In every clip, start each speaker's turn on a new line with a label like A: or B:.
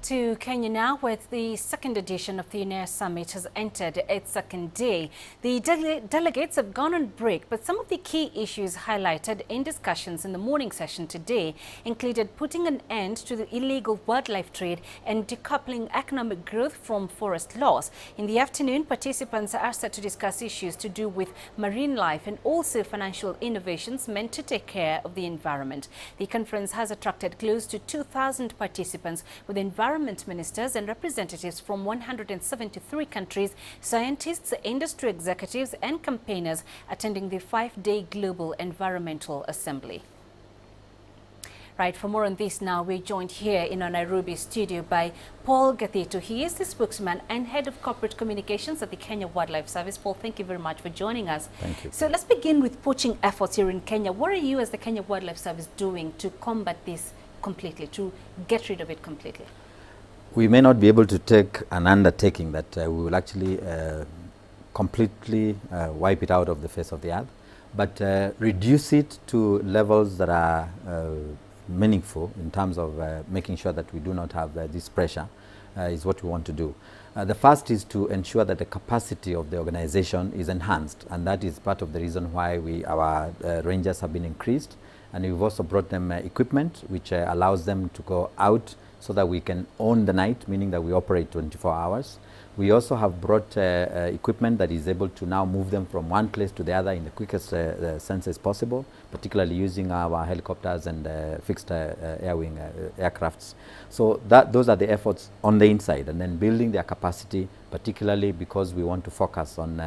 A: to Kenya now, where the second edition of the UNEA Summit has entered its second day. The delegates have gone on break, but some of the key issues highlighted in discussions in the morning session today included putting an end to the illegal wildlife trade and decoupling economic growth from forest loss. In the afternoon, participants are set to discuss issues to do with marine life and also financial innovations meant to take care of the environment. The conference has attracted close to 2,000 participants, with environment ministers and representatives from 173 countries, scientists, industry executives and campaigners attending the 5-day Global Environmental Assembly. Right, for more on this now, we're joined here in our Nairobi studio by Paul Gathito. He is the spokesman and head of corporate communications at the Kenya Wildlife Service. Paul, thank you very much for joining us.
B: Thank you.
A: So let's begin with poaching efforts here in Kenya. What are you as the Kenya Wildlife Service doing to combat this completely, to get rid of it completely?
B: We may not be able to take an undertaking that we will actually completely wipe it out of the face of the earth, but reduce it to levels that are meaningful in terms of making sure that we do not have this pressure is what we want to do. The first is to ensure that the capacity of the organization is enhanced, and that is part of the reason why our rangers have been increased, and we've also brought them equipment which allows them to go out so that we can own the night, meaning that we operate 24 hours. We also have brought equipment that is able to now move them from one place to the other in the quickest sense as possible, particularly using our helicopters and fixed air-wing aircrafts. So those are the efforts on the inside, and then building their capacity, particularly because we want to focus on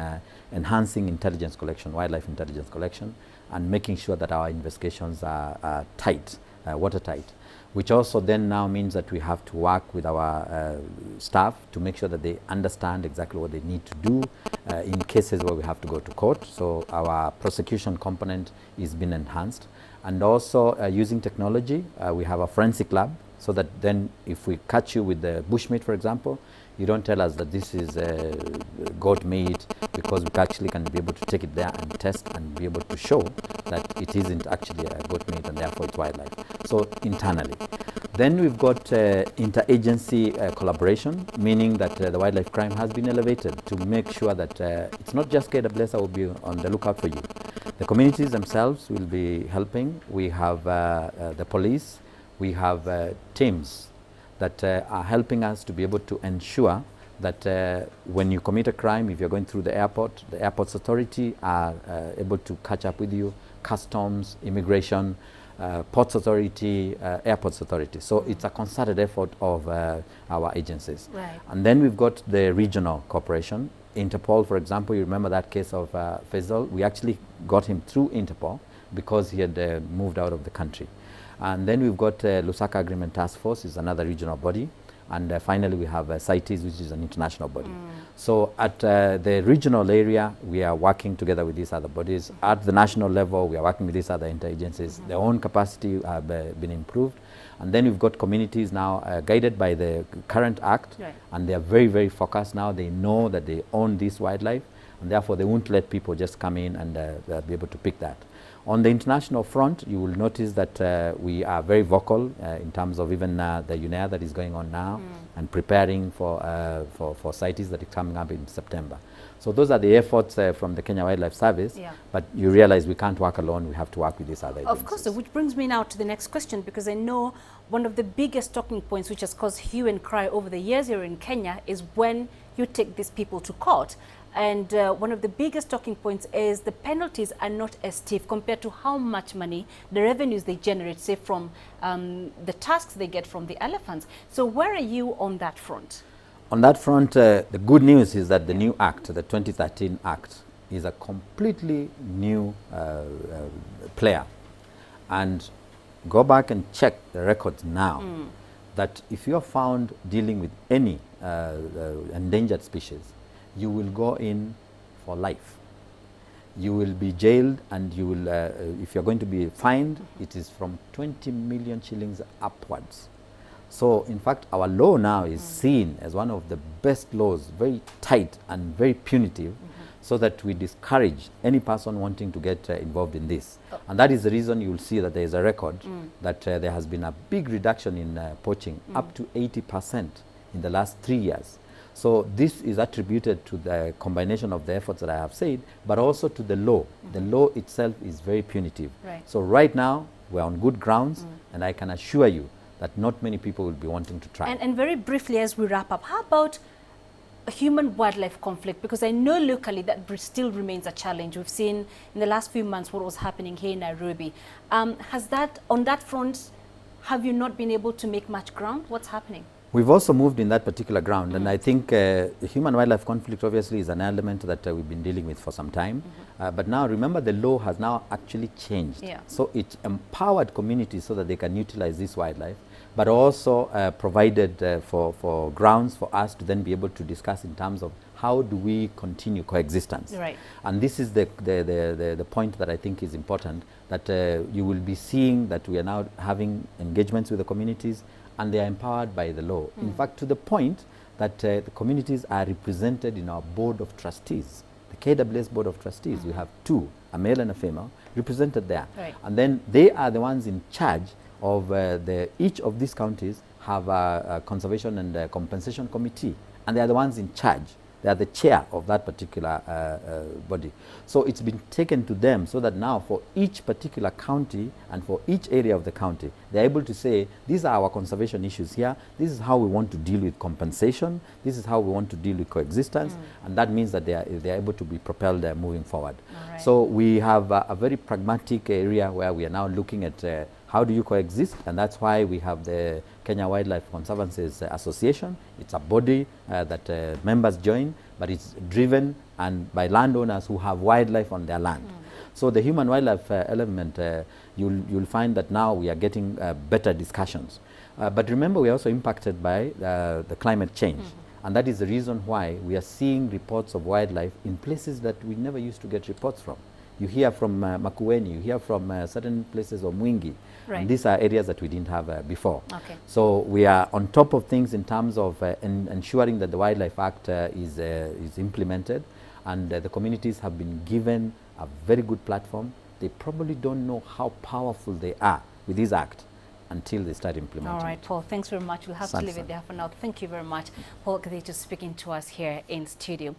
B: enhancing intelligence collection, wildlife intelligence collection, and making sure that our investigations are tight, watertight, which also then now means that we have to work with our staff to make sure that they understand exactly what they need to do in cases where we have to go to court. So our prosecution component is being enhanced, and also using technology. We have a forensic lab, so that then if we catch you with the bushmeat, for example, you don't tell us that this is goat meat, because we actually can be able to take it there and test and be able to show that it isn't actually a goat meat and therefore it's wildlife. So internally. Then we've got interagency collaboration, meaning that the wildlife crime has been elevated to make sure that it's not just KWS will be on the lookout for you. The communities themselves will be helping. We have the police, we have teams that are helping us to be able to ensure that when you commit a crime, if you're going through the airports authority are able to catch up with you, customs, immigration, ports authority, airports authority. So it's a concerted effort of our agencies.
A: Right.
B: And then we've got the regional cooperation. Interpol, for example, you remember that case of Faisal? We actually got him through Interpol because he had moved out of the country. And then we've got Lusaka Agreement Task Force, is another regional body. And finally, we have CITES, which is an international body. So at the regional area, we are working together with these other bodies. At the national level, we are working with these other interagencies. Their own capacity have been improved. And then we've got communities now guided by the current act. Right. And they are very, very focused now. They know that they own this wildlife, and therefore they won't let people just come in and be able to pick that. On the international front, you will notice that we are very vocal in terms of even the UNEA that is going on now and preparing for CITES that is coming up in September. So those are the efforts from the Kenya Wildlife Service, but you realize we can't work alone, we have to work with these other agencies.
A: Of course, which brings me now to the next question, because I know one of the biggest talking points which has caused hue and cry over the years here in Kenya is when you take these people to court. And one of the biggest talking points is the penalties are not as stiff compared to how much money, the revenues they generate, say from the tusks they get from the elephants. So where are you on that front?
B: On that front, the good news is that the new act, the 2013 act, is a completely new player. And go back and check the records now, that if you're found dealing with any endangered species, you will go in for life. You will be jailed, and you will, if you're going to be fined, it is from 20 million shillings upwards. So in fact, our law now is seen as one of the best laws, very tight and very punitive, so that we discourage any person wanting to get involved in this. And that is the reason you will see that there is a record that there has been a big reduction in poaching, up to 80% in the last 3 years. So this is attributed to the combination of the efforts that I have said, but also to the law. The law itself is very punitive.
A: Right.
B: So right now, we're on good grounds, and I can assure you that not many people will be wanting to try.
A: And very briefly, as we wrap up, how about a human-wildlife conflict? Because I know locally that still remains a challenge. We've seen in the last few months what was happening here in Nairobi. Has that, on that front, have you not been able to make much ground? What's happening?
B: We've also moved in that particular ground, and I think the human-wildlife conflict obviously is an element that we've been dealing with for some time. But now, remember, the law has now actually changed.
A: Yeah.
B: So it empowered communities so that they can utilize this wildlife, but also provided for grounds for us to then be able to discuss in terms of how do we continue coexistence.
A: Right.
B: And this is the point that I think is important, that you will be seeing that we are now having engagements with the communities, and they are empowered by the law. In fact, to the point that the communities are represented in our board of trustees. The KWS board of trustees, we have two, a male and a female, represented there.
A: Right.
B: And then they are the ones in charge of each of these counties have a conservation and compensation committee, and they are the ones in charge. They are the chair of that particular body. So it's been taken to them so that now for each particular county and for each area of the county, they're able to say, these are our conservation issues here, this is how we want to deal with compensation, this is how we want to deal with coexistence, and that means that they are able to be propelled moving forward.
A: Right.
B: So we have a very pragmatic area where we are now looking at how do you coexist, and that's why we have the Kenya Wildlife Conservancies Association. It's a body that members join, but it's driven and by landowners who have wildlife on their land. So the human wildlife element, you'll find that now we are getting better discussions. But remember, we are also impacted by the climate change. And that is the reason why we are seeing reports of wildlife in places that we never used to get reports from. You hear from Makueni, you hear from certain places of Mwingi.
A: Right.
B: And these are areas that we didn't have before.
A: Okay.
B: So we are on top of things in terms of ensuring that the Wildlife Act is implemented, and the communities have been given a very good platform. They probably don't know how powerful they are with this act until they start implementing.
A: All right, Paul, thanks very much. We'll have to leave it
B: Samson.
A: there for now. Thank you very much. Paul Gadeto speaking to us here in studio.